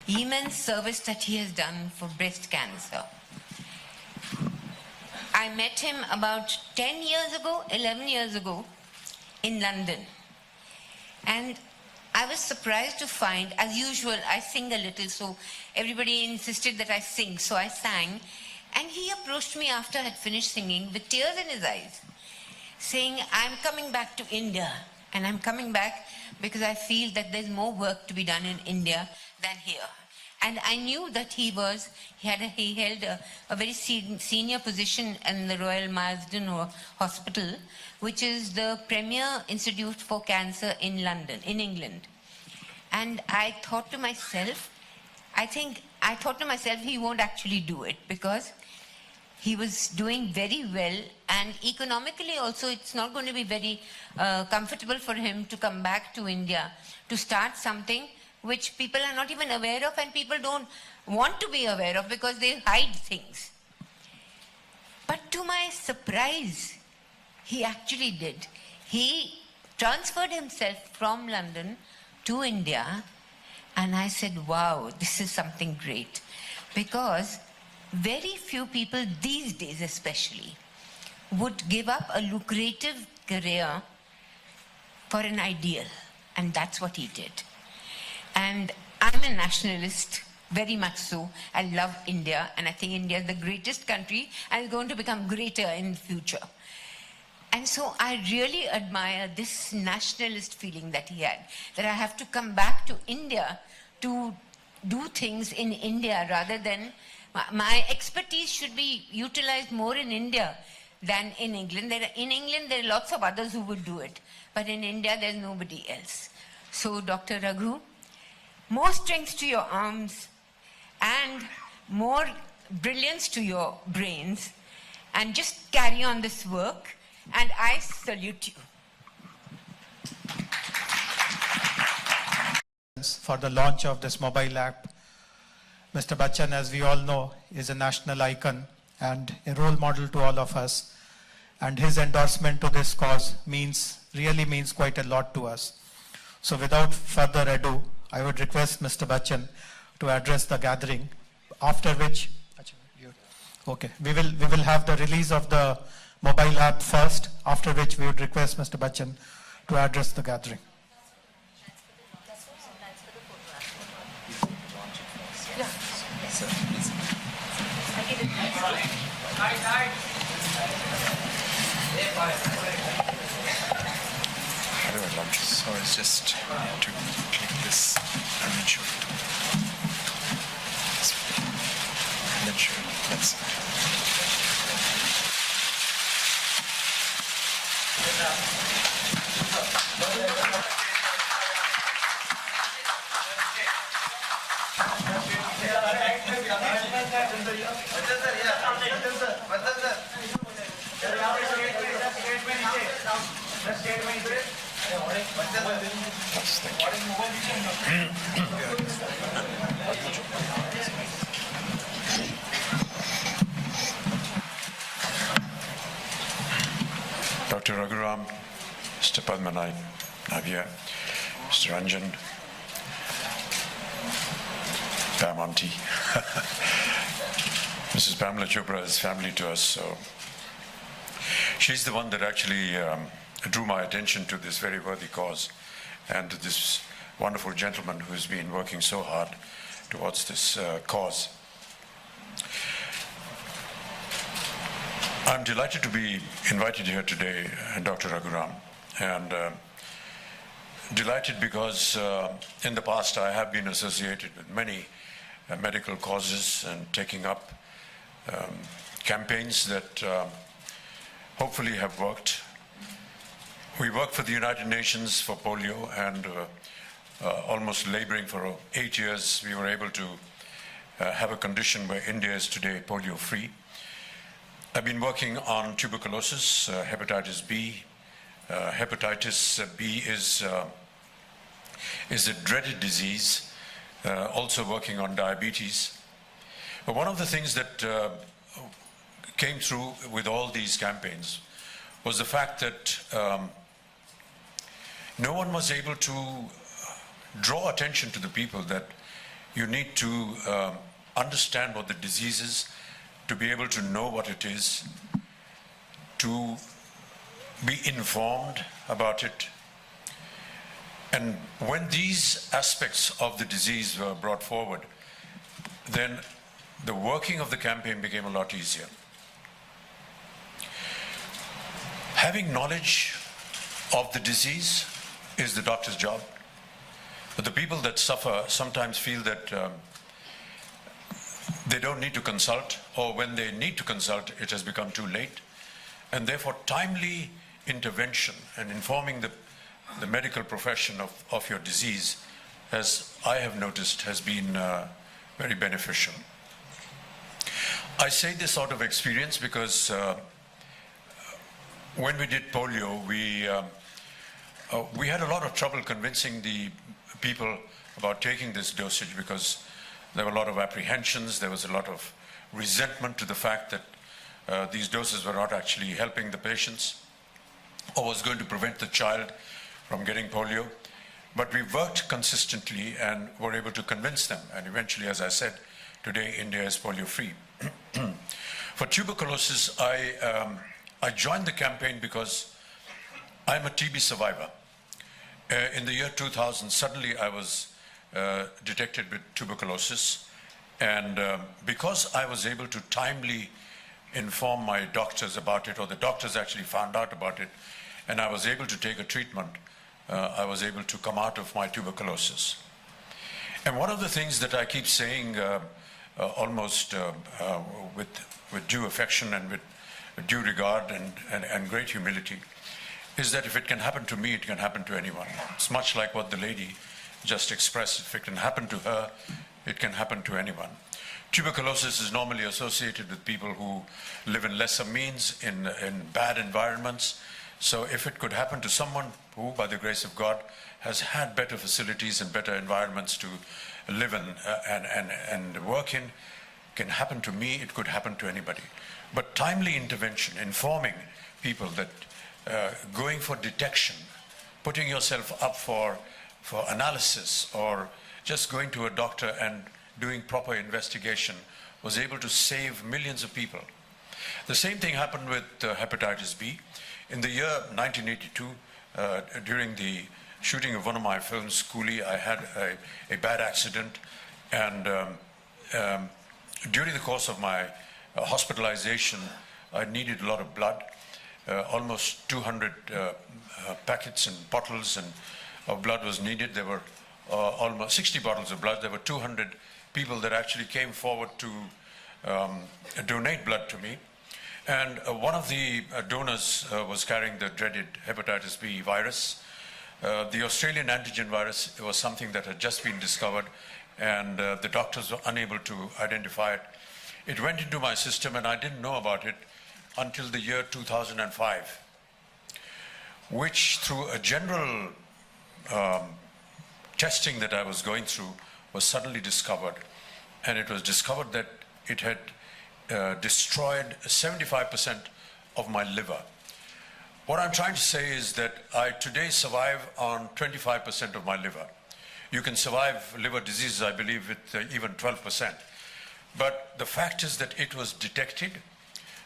immense service that he has done for breast cancer. I met him about 10 years ago, 11 years ago in London. And I was surprised to find, as usual, I sing a little, so everybody insisted that I sing, so I sang. And he approached me after I had finished singing with tears in his eyes, saying, I'm coming back to India. And I'm coming back because I feel that there's more work to be done in India than here. And I knew that he held a very senior position in the Royal Marsden Hospital, which is the premier institute for cancer in London, in England. And I thought to myself, he won't actually do it because he was doing very well, and economically also it's not going to be very comfortable for him to come back to India to start something which people are not even aware of and people don't want to be aware of because they hide things. But to my surprise, he actually did. He transferred himself from London to India, and I said, wow, this is something great. Because very few people these days especially would give up a lucrative career for an ideal, and that's what he did. And I'm a nationalist, very much so. I love India, and I think India is the greatest country and is going to become greater in the future. And so I really admire this nationalist feeling that he had, that I have to come back to India to do things in India rather than, my expertise should be utilized more in India than in England. In England, there are lots of others who would do it, but in India, there's nobody else. So, Dr. Raghu, more strength to your arms and more brilliance to your brains, and just carry on this work, and I salute you. For the launch of this mobile app, Mr. Bachchan, as we all know, is a national icon and a role model to all of us, and his endorsement to this cause really means quite a lot to us. So without further ado, I would request Mr. Bachchan to address the gathering, after which, we will have the release of the mobile app first, after which we would request Mr. Bachchan to address the gathering. So it's just to take this and then show it. And then show it. That's it. Dr. Raghuram, Mr. Padmanai, Navya, Mr. Ranjan, Pam Auntie. Mrs. Pamela Chopra is family to us, so she's the one that actually drew my attention to this very worthy cause and to this wonderful gentleman who's been working so hard towards this cause. I'm delighted to be invited here today, Dr. Raghuram, and delighted because in the past I have been associated with many medical causes and taking up campaigns that hopefully have worked. We work for the United Nations for polio, and almost laboring for 8 years, we were able to have a condition where India is today polio-free. I've been working on tuberculosis, hepatitis B. Hepatitis B is a dreaded disease, also working on diabetes. But one of the things that came through with all these campaigns was the fact that no one was able to draw attention to the people that You need to understand what the disease is, to be able to know what it is, to be informed about it. And when these aspects of the disease were brought forward, then the working of the campaign became a lot easier. Having knowledge of the disease is the doctor's job. But the people that suffer sometimes feel that they don't need to consult, or when they need to consult, it has become too late. And therefore, timely intervention and informing the medical profession of your disease, as I have noticed, has been very beneficial. I say this out of experience because when we did polio, we had a lot of trouble convincing the people about taking this dosage, because there were a lot of apprehensions, there was a lot of resentment to the fact that these doses were not actually helping the patients or was going to prevent the child from getting polio. But we worked consistently and were able to convince them. And eventually, as I said, today India is polio-free. For tuberculosis, I joined the campaign because I'm a TB survivor. In the year 2000, suddenly I was detected with tuberculosis. And because I was able to timely inform my doctors about it, or the doctors actually found out about it, and I was able to take a treatment, I was able to come out of my tuberculosis. And one of the things that I keep saying almost with due affection and with due regard and great humility is that if it can happen to me, it can happen to anyone. It's much like what the lady just expressed. If it can happen to her, it can happen to anyone. Tuberculosis is normally associated with people who live in lesser means, in bad environments. So if it could happen to someone who, by the grace of God, has had better facilities and better environments to live in and work in, can happen to me, it could happen to anybody. But timely intervention, informing people that going for detection, putting yourself up for analysis, or just going to a doctor and doing proper investigation was able to save millions of people. The same thing happened with hepatitis B. In the year 1982, during the shooting of one of my films, Coolie, I had a bad accident, and during the course of my hospitalization, I needed a lot of blood, almost 200 packets and bottles of blood was needed. There were almost 60 bottles of blood. There were 200 people that actually came forward to donate blood to me. And one of the donors was carrying the dreaded hepatitis B virus. The Australian antigen virus was something that had just been discovered, and the doctors were unable to identify it. It went into my system, and I didn't know about it until the year 2005, which through a general testing that I was going through was suddenly discovered. And it was discovered that it had destroyed 75% of my liver. What I'm trying to say is that I today survive on 25% of my liver. You can survive liver diseases, I believe, with even 12%. But the fact is that it was detected,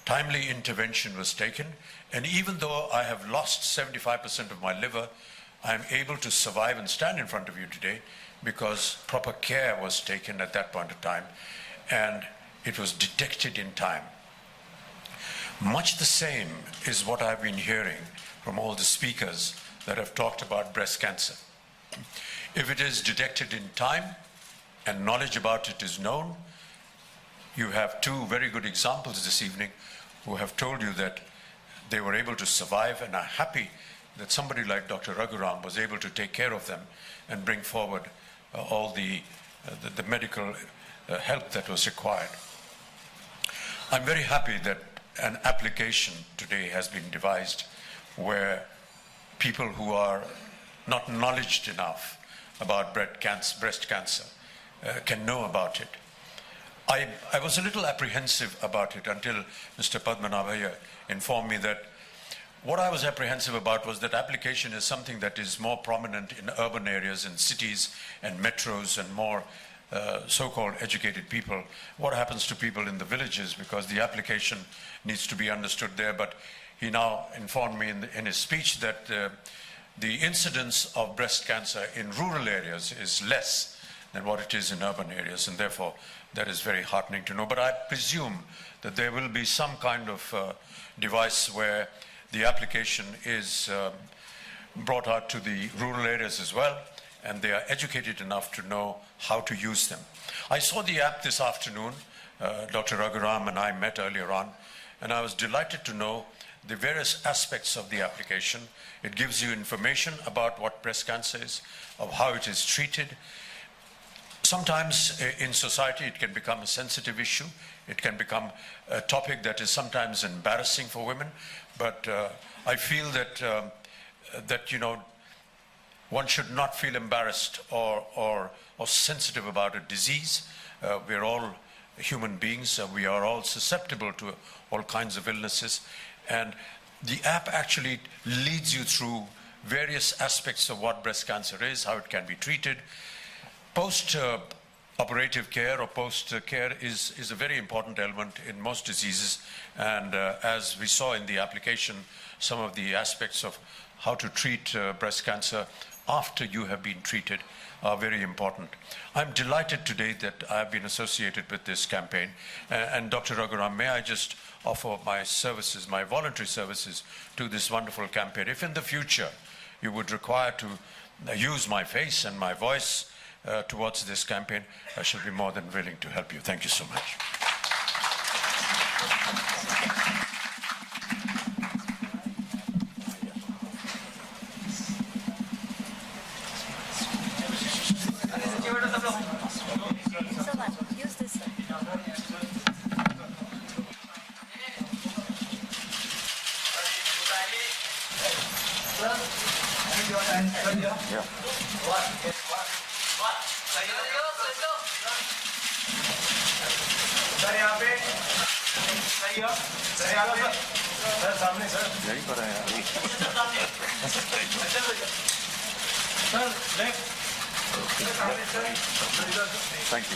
timely intervention was taken, and even though I have lost 75% of my liver, I'm able to survive and stand in front of you today because proper care was taken at that point of time, and it was detected in time. Much the same is what I've been hearing from all the speakers that have talked about breast cancer. If it is detected in time and knowledge about it is known, you have two very good examples this evening who have told you that they were able to survive and are happy that somebody like Dr. Raghuram was able to take care of them and bring forward all the medical help that was required. I'm very happy that an application today has been devised where people who are not knowledgeable enough about breast cancer can know about it. I was a little apprehensive about it until Mr. Padmanabhaya informed me that what I was apprehensive about was that application is something that is more prominent in urban areas and cities and metros and more so-called educated people, what happens to people in the villages, because the application needs to be understood there. But he now informed me in his speech that the incidence of breast cancer in rural areas is less than what it is in urban areas, and therefore that is very heartening to know. But I presume that there will be some kind of device where the application is brought out to the rural areas as well, and they are educated enough to know how to use them. I saw the app this afternoon. Dr. Raghuram and I met earlier on, and I was delighted to know the various aspects of the application. It gives you information about what breast cancer is, of how it is treated. Sometimes in society it can become a sensitive issue. It can become a topic that is sometimes embarrassing for women. But I feel that you know, one should not feel embarrassed or sensitive about a disease. We're all human beings. We are all susceptible to all kinds of illnesses. And the app actually leads you through various aspects of what breast cancer is, how it can be treated. Post-operative care or post-care is a very important element in most diseases. And as we saw in the application, some of the aspects of how to treat breast cancer after you have been treated are very important. I'm delighted today that I have been associated with this campaign. And Dr. Raghuram, may I just offer my services, my voluntary services to this wonderful campaign. If in the future you would require to use my face and my voice towards this campaign, I shall be more than willing to help you. Thank you so much. Sir यहाँ पे सही हो sir यहाँ पे sir सामने sir यही पर है यार सर लेफ्ट सामने सर थैंक यू